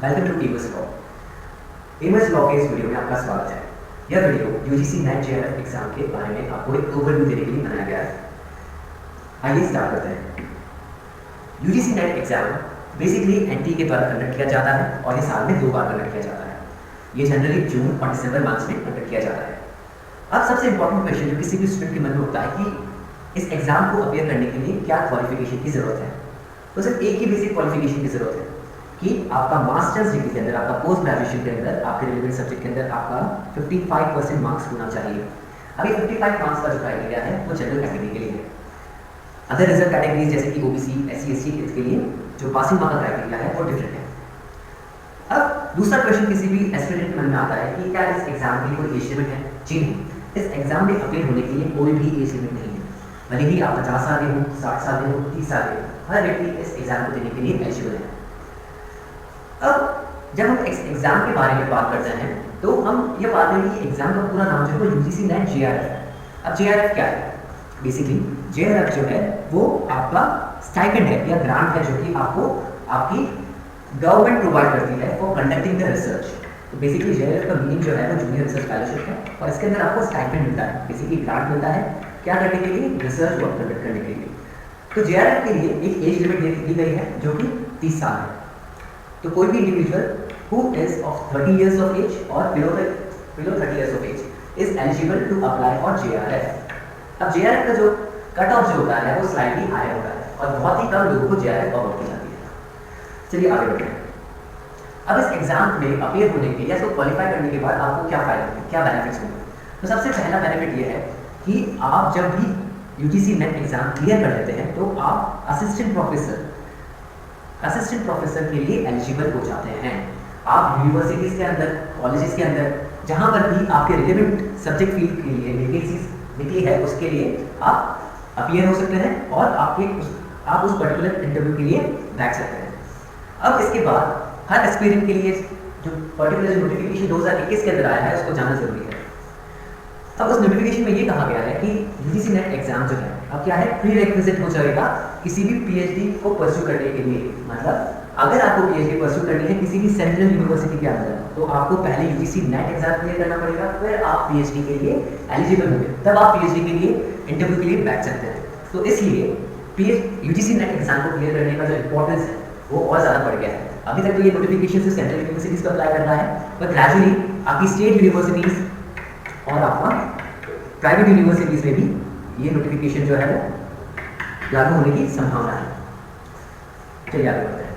Welcome to MS law. MS law के इस video में आपका स्वागत है। यह video UGC NET JRF exam के बारे में आपको एक ओवरव्यू देने के लिए बनाया गया है। आइए स्टार्ट करते हैं। UGC NET exam basically NT के द्वारा कंडक्ट किया जाता है और ये साल में 2 बार कंडक्ट किया जाता है। ये जनरली जून और दिसंबर मंथ्स में कंडक्ट किया जाता है। अब सबसे इंपॉर्टेंट क्वेश्चन जो किसी भी स्टूडेंट के मन में होता है कि इस एग्जाम को अपियर करने के लिए क्या क्वालिफिकेशन की जरूरत है। तो सिर्फ एक ही बेसिक क्वालिफिकेशन की जरूरत है कि आपका मास्टर्स डिग्री के अंदर, आपका पोस्ट ग्रेजुएशन के अंदर, आपके रिलेवेंट सब्जेक्ट के अंदर आपका 55% मार्क्स होना चाहिए। अभी 55 मार्क्स का जो क्राइटेरिया है वो जनरल कैटेगरी के लिए है। अदर रिजर्व कैटेगरीज जैसे कि ओबीसी, एससी, एसटी के लिए जो पासिंग मार्क्स का क्राइटेरिया है वो डिफरेंट है। अब दूसरा क्वेश्चन किसी भी एस्पिरेंट के मन में आता है कि क्या इस एग्जाम की कोई एज लिमिट है? जी नहीं, इस एग्जाम में अपियर होने के लिए कोई भी एज लिमिट नहीं है। भले ही आप 50 साल के हो, 60 साल के हो, 30 साल के हो, हर व्यक्ति इस एग्जाम को देने के लिए एलिजिबल है। अब जब हम इस एग्जाम के बारे में बात करते हैं तो हम ये बात करेंगे कि एग्जाम का पूरा नाम जो है वो यूजीसी नेट जेआरएफ है। अब जेआरएफ क्या है? बेसिकली जेआरएफ जो है वो आपका स्टाइपेंड है या ग्रांट है जो कि आपको आपकी गवर्नमेंट प्रोवाइड करती है फॉर कंडक्टिंग द रिसर्च। तो बेसिकली जेआरएफ का मीनिंग जो है वो जूनियर रिसर्च फेलोशिप है और इसके अंदर आपको स्टाइपेंड मिलता है, बेसिकली ग्रांट मिलता है क्या करने के लिए? रिसर्च वर्क कंडक्ट करने के लिए। तो जेआरएफ के लिए एक एज लिमिट दी गई है जो कि 30 साल है। तो कोई भी individual who is of 30 years of age और below 30 years of age is eligible to apply for JRF. अब जेआरएफ का जो कट ऑफ जो होता है वो स्लाइटली हायर होता है और बहुत ही कम लोगों को जेआरएफ अवॉर्ड की जाती है। चलिए आगे बढ़ते हैं। अब इस एग्जाम में अपियर होने के या इसको क्वालिफाई करने के बाद आपको क्या फायदा है, क्या बेनिफिट्स होंगे? तो सबसे पहला बेनिफिट ये है कि आप जब भी यूजीसी नेट एग्जाम क्लियर कर लेते हैं तो आप असिस्टेंट प्रोफेसर के लिए एलिजिबल हो जाते हैं। आप यूनिवर्सिटीज के अंदर, कॉलेजेस के अंदर जहां पर भी आपके रिलेवेंट सब्जेक्ट फील्ड के लिए वैकेंसीज निकली है उसके लिए आप अपियर हो सकते हैं और आप उस पर्टिकुलर इंटरव्यू के लिए बैठ सकते हैं। अब इसके बाद हर एक्सपीरियंस के लिए जो पर्टिकुलर नोटिफिकेशन 2021 के अंदर आया है उसको जानना जरूरी है। अब उस नोटिफिकेशन में ये कहा गया है कि यूजीसी नेट एग्जाम जो है अब क्या है, प्री रिक्विजिट हो जाएगा किसी भी पीएचडी को परस्यू करने के लिए। मतलब अगर आपको पीएचडी परस्यू करनी है किसी भी सेंट्रल यूनिवर्सिटी के अंदर तो आपको पहले यूजीसी नेट एग्जाम क्लियर करना पड़ेगा, फिर आप पीएचडी के लिए एलिजिबल होंगे, तब आप पीएचडी के लिए इंटरव्यू के लिए बैठ सकते हैं। तो इसलिए यूजीसी नेट एग्जाम को क्लियर करने का जो इंपॉर्टेंस है वो और ज़्यादा बढ़ गया है। अभी तक तो ये नोटिफिकेशन से सेंट्रल यूनिवर्सिटीज को अप्लाई करना है, पर ग्रेजुअली आपकी स्टेट यूनिवर्सिटीज और आपका प्राइवेट यूनिवर्सिटीज में भी ये नोटिफिकेशन जो है वो लागू होने की संभावना है। चलिए आगे बढ़ते हैं।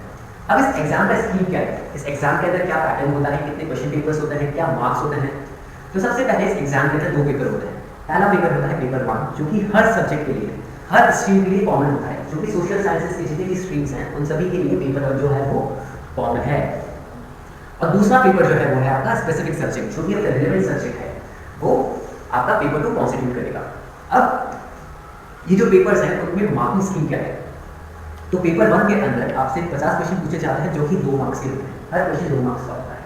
अब इस एग्जाम का स्कीम क्या है? इस एग्जाम के अंदर क्या पैटर्न होता है, कितने क्वेश्चन पेपर्स होते हैं, क्या मार्क्स होते हैं? तो सबसे पहले इस एग्जाम के अंदर 2 पेपर होते हैं। पहला पेपर होता है पेपर 1 जो कि हर सब्जेक्ट के लिए, हर स्ट्रीम के लिए कॉमन होता है। जो भी सोशल साइंसेज की जितनी भी स्ट्रीम्स हैं उन सभी के लिए पेपर 1 जो है वो कॉमन है। और दूसरा पेपर जो है वो है आपका स्पेसिफिक सब्जेक्ट जो कि आपका रिलेवेंट सब्जेक्ट है, वो आपका पेपर 2 कॉन्स्टिट्यूट करेगा। अब ये जो पेपर्स हैं उनमें मार्किंग स्कीम क्या है? तो पेपर 1 के अंदर आपसे 50 क्वेश्चन पूछे जाते हैं जो कि 2 मार्क्स के होते हैं, हर क्वेश्चन 2 मार्क्स का होता है।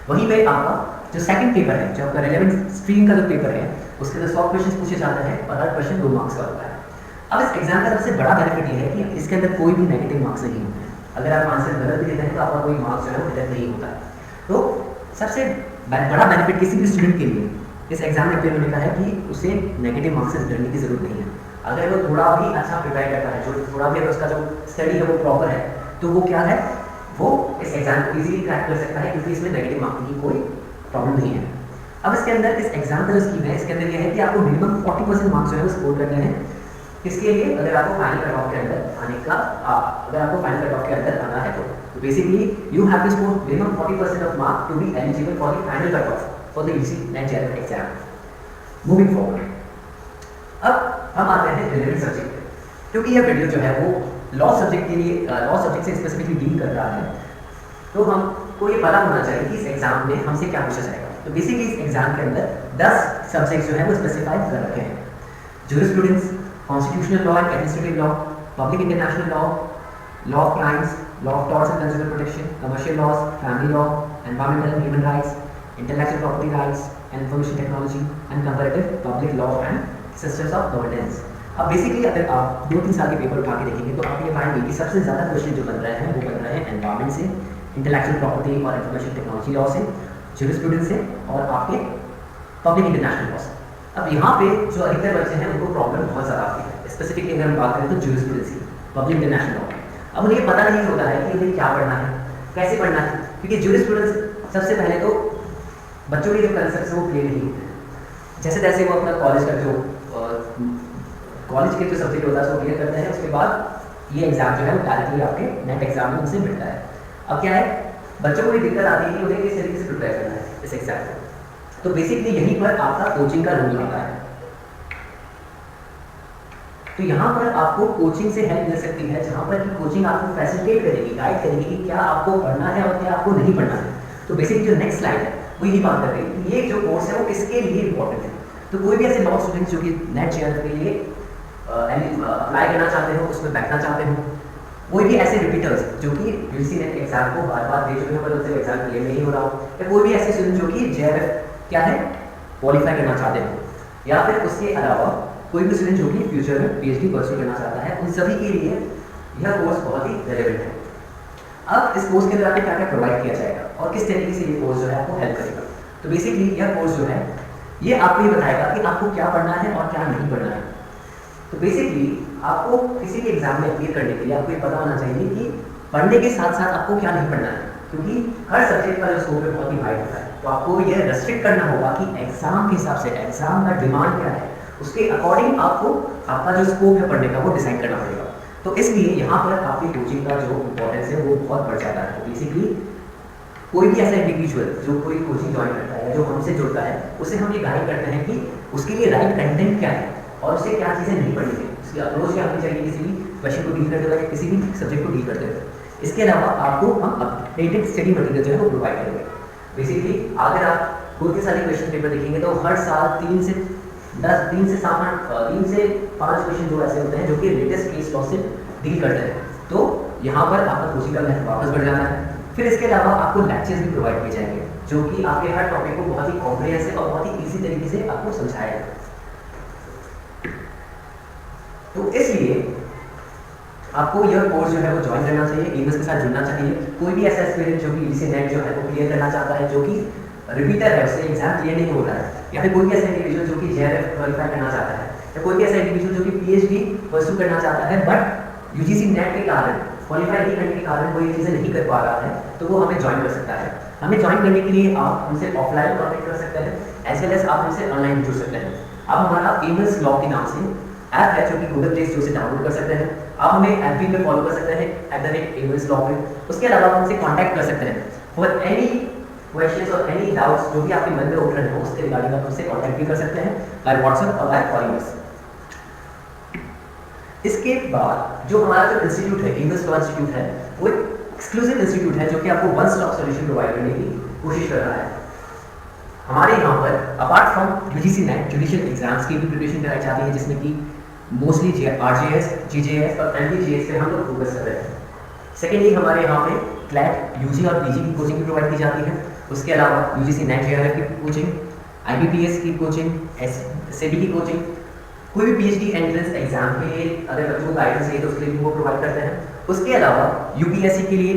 वहीं पे आपका जो सेकंड पेपर है, जो आपका रिलेवेंट स्ट्रीम का जो पेपर है, उसके अंदर 100 क्वेश्चन पूछे जाते हैं और हर क्वेश्चन 2 मार्क्स का होता है। अब इस एग्जाम का सबसे बड़ा बेनिफिट ये है कि इसके अंदर कोई भी नेगेटिव मार्क्स नहीं होते हैं। अगर आप आंसर गलत भी देते हैं तो आपका कोई मार्क्स जो है वो डिडक्ट नहीं होता है। तो सबसे बड़ा बेनिफिट किसी भी स्टूडेंट के लिए इस एग्जाम में अपियर होने का है कि उसे नेगेटिव मार्क्स से डरने की जरूरत नहीं है। अगर वो थोड़ा भी अच्छा प्रिपेयर करता है, जो थोड़ा भी अगर उसका जो स्टडी है वो प्रॉपर है, तो वो क्या है, वो इस एग्जाम को इजीली क्रैक कर सकता है क्योंकि इसमें नेगेटिव मार्किंग की कोई प्रॉब्लम नहीं है। अब इसके अंदर इस एग्जाम का जो स्कीम है, इसके अंदर यह है कि आपको मिनिमम 40% मार्क्स जो है वो स्कोर करने हैं। इसके लिए अगर आपको फाइनल कट ऑफ के अंदर आने का अगर आपको फाइनल कट ऑफ के अंदर आना है तो basically you have to score minimum 40% of marks to be eligible for the final cut off for the UGC NET JRF exam. Moving forward, अब हम आते हैं रिलेवेंट सब्जेक्ट पे, क्योंकि यह वीडियो जो है वो लॉ सब्जेक्ट के लिए, लॉ सब्जेक्ट से स्पेसिफिकली डील कर रहा है, तो हमको ये पता होना चाहिए कि इस एग्जाम में हमसे क्या पूछा जाएगा। तो बेसिकली इस एग्जाम के अंदर 10 सब्जेक्ट जो है वो स्पेसिफाइड कर रखे हैं। Jurisprudence, constitutional law and administrative law, public international law, law of crimes, law of torts and consumer protection, commercial laws, family law, environmental and human rights, intellectual property rights, information technology and comparative public law and systems of governance. अब basically अगर आप 2-3 साल के paper उठा के देखेंगे तो आप ये पाएंगे कि सबसे ज़्यादा क्वेश्चन जो बन रहे हैं वो बन रहे हैं एनवायरमेंट से, इंटेलेक्चुअल प्रॉपर्टी और इंफॉर्मेशन टेक्नोलॉजी लॉ से, ज्यूरिस्प्रूडेंस से और आपके पब्लिक इंटरनेशनल लॉ से। अब यहाँ पे जो अधिकतर बच्चे हैं उनको प्रॉब्लम बहुत ज़्यादा आती है, स्पेसिफिकली अगर हम बात करें तो ज्यूरिस्प्रूडेंस की, पब्लिक इंटरनेशनल लॉ। अब उन्हें पता नहीं होता है कि उन्हें क्या पढ़ना है, कैसे पढ़ना है, क्योंकि ज्यूरिस्प्रूडेंस सबसे पहले तो बच्चों के जो कंसेप्ट है वो क्लियर नहीं होते हैं। जैसे तैसे वो अपना कॉलेज का जो कॉलेज के जो सब्जेक्ट होता है उसको क्लियर करते हैं, उसके बाद ये एग्जाम जो है वो डायरेक्टली आपके नेट एग्जाम में उनसे मिलता है। अब क्या है, बच्चों को ये दिक्कत आती है कि उन्हें किस तरीके से प्रिपेयर करना है इस एग्जाम में। तो बेसिकली यहीं पर आपका कोचिंग का रोल आता है। तो यहाँ पर आपको कोचिंग से हेल्प मिल सकती है, जहाँ पर कि कोचिंग आपको फैसिलिटेट करेगी, गाइड करेगी कि क्या आपको पढ़ना है और क्या आपको नहीं पढ़ना है। तो बेसिकली जो नेक्स्ट स्लाइड है वो यही बात कर रही है कि ये जो कोर्स है वो किसके लिए इंपॉर्टेंट है। तो कोई भी ऐसे लॉ स्टूडेंट्स जो कि नेट जेआरएफ के लिए अप्लाई करना चाहते हो, उसमें बैठना चाहते हो, कोई भी ऐसे रिपीटर्स जो कि यूजीसी नेट एग्जाम को बार बार दे चुके हो पर उनसे एग्जाम क्लियर नहीं हो रहा हो, या कोई भी ऐसे स्टूडेंट जो कि जेआरएफ क्या है क्वालिफाई करना चाहते हो, या फिर उसके अलावा कोई भी स्टूडेंट जो कि फ्यूचर में पीएचडी परस्यू करना चाहता है, उन सभी के लिए यह कोर्स बहुत ही रेलेवेंट है। अब इस कोर्स के अंदर आपको क्या क्या प्रोवाइड किया जाएगा और किस तरीके से ये कोर्स जो है आपको हेल्प करेगा। तो बेसिकली यह कोर्स जो है ये आपको ये बताएगा कि आपको क्या पढ़ना है और क्या नहीं पढ़ना है। तो बेसिकली आपको किसी भी एग्जाम में अपीयर करने के लिए आपको ये पता होना चाहिए कि पढ़ने के साथ साथ आपको क्या नहीं पढ़ना है, क्योंकि हर सब्जेक्ट का जो स्कोप है बहुत ही वाइड होता है। तो आपको यह रेस्ट्रिक्ट करना होगा कि एग्जाम के हिसाब से, एग्जाम का डिमांड क्या है, उसके अकॉर्डिंग आपको आपका जो स्कोप है पढ़ने का वो डिसाइड करना पड़ेगा। तो इसलिए यहाँ पर आपकी कोचिंग का जो इंपॉर्टेंस है वो बहुत बढ़ जाता है। बेसिकली कोई भी ऐसा इंडिविजुअल जो कोई कोचिंग ज्वाइन करता है, जो हमसे जुड़ता है, उसे हम ये गाइड करते हैं कि उसके लिए राइट कंटेंट क्या है और उसे क्या चीज़ें नहीं पढ़नी है, उसकी अप्रोच क्या होनी चाहिए किसी भी क्वेश्चन को डील करते हुए, किसी भी सब्जेक्ट को डील करते हुए। इसके अलावा आपको हम अपडेटेड स्टडी मटेरियल जो है वो प्रोवाइड करेंगे। बेसिकली अगर आप कोई भी सारे क्वेश्चन पेपर देखेंगे तो हर साल 3 से 5 क्वेश्चन जो ऐसे होते हैं जो कि लेटेस्ट केस लॉ से डील करते हैं। तो यहाँ पर आपका कोचिंग का लेवल वापस बढ़ जाता है। फिर इसके अलावा आपको लेक्चर्स भी प्रोवाइड किए जाएंगे जो कि आपके हर टॉपिक को बहुत ही कॉम्प्रिहेंसिव और बहुत ही इजी तरीके से आपको समझाएगा। तो इसलिए आपको यह कोर्स जो है वो ज्वाइन करना चाहिए, एम्स के साथ जुड़ना चाहिए। कोई भी ऐसा एस्पिरेंट जो कि यूजीसी नेट जो है वो क्लियर करना चाहता है, जो कि रिपीटर है, उससे एग्जाम क्लियर नहीं हो रहा है, या फिर कोई भी ऐसा इंडिविजुअल जो कि जेआरएफ क्वालिफाई करना चाहता है, या कोई भी ऐसा इंडिविजुअल जो कि पीएचडी परस्यू करना चाहता है बट यूजीसी नेट के कारण क्वालिफाई नहीं करने के कारण वो ये चीज़ें नहीं कर पा रहा है, तो वो हमें ज्वाइन कर सकता है। हमें ज्वाइन करने के लिए आप हमसे ऑफलाइन कॉन्टेक्ट कर सकते हैं, एज वेल एज आप हमसे ऑनलाइन जुड़ सकते हैं। आप हमारा एम्स लॉ के नाम से ऐप है जो कि गूगल प्ले स्टोर से डाउनलोड कर सकते हैं। आप हमें एफबी पे फॉलो कर सकते हैं @एम्स लॉ पे। उसके अलावा आप हमसे कांटेक्ट कर सकते हैं फॉर एनी क्वेश्चंस और एनी डाउट्स जो भी आपके मन में उठ रहे हो उसके रिगार्डिंग आप हमसे कांटेक्ट भी कर सकते हैं बाय व्हाट्सएप और बाय कॉलिंग अस। इसके बाद जो हमारा जो इंस्टीट्यूट है, एम्स लॉ इंस्टीट्यूट है, वो एक एक्सक्लूसिव इंस्टीट्यूट है जो कि आपको वन स्टॉप सॉल्यूशन प्रोवाइड करने की कोशिश कर रहा है। हमारे यहाँ पर apart from UGC net judicial exams की भी प्रिपरेशन कराई जाती है, जिसमें कि मोस्टली आरजेएस, जीजेएस और एमपीजीएस पे हम लोग फोकस कर रहे हैं। सेकेंडली हमारे यहाँ पे क्लैट यूजी और पीजी की कोचिंग भी प्रोवाइड की जाती है। उसके अलावा यूजीसी नेट जेआरएफ की कोचिंग, आईबीपीएस की कोचिंग, एसएबी की कोचिंग, कोई भी पीएचडी एंट्रेंस एग्जाम के लिए अगर बच्चों को गाइडेंस चाहिए तो उसके लिए भी वो प्रोवाइड करते हैं। उसके अलावा यूपीएससी के लिए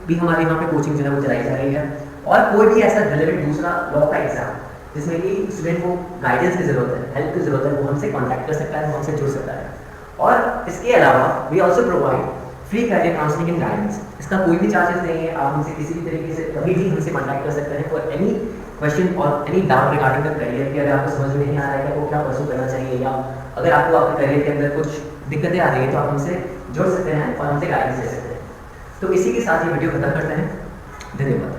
भी हमारे यहाँ पे कोचिंग जो है वो चलाई जा रही है। और कोई भी ऐसा रिलेवेंट दूसरा लॉ का एग्जाम जिसमें कि स्टूडेंट को गाइडेंस की जरूरत है, हेल्प की जरूरत है, वो हमसे कॉन्टैक्ट कर सकता है, वो हमसे जुड़ सकता है। और इसके अलावा we also provide free career counselling and guidance. इसका कोई भी चार्जेस नहीं है, आप हमसे किसी भी तरीके से कभी भी हमसे कॉन्टैक्ट कर सकते हैं फॉर एनी क्वेश्चन और any doubt regarding the career कि अगर आपको समझ में नहीं आ रहा है कि आपको क्या परस्यू करना चाहिए, या अगर आपको आपके करियर के अंदर कुछ दिक्कतें आ रही है तो आप हमसे जुड़ सकते हैं और हमसे गाइडेंस ले सकते हैं। तो इसी के साथ ये वीडियो खत्म करते हैं। धन्यवाद।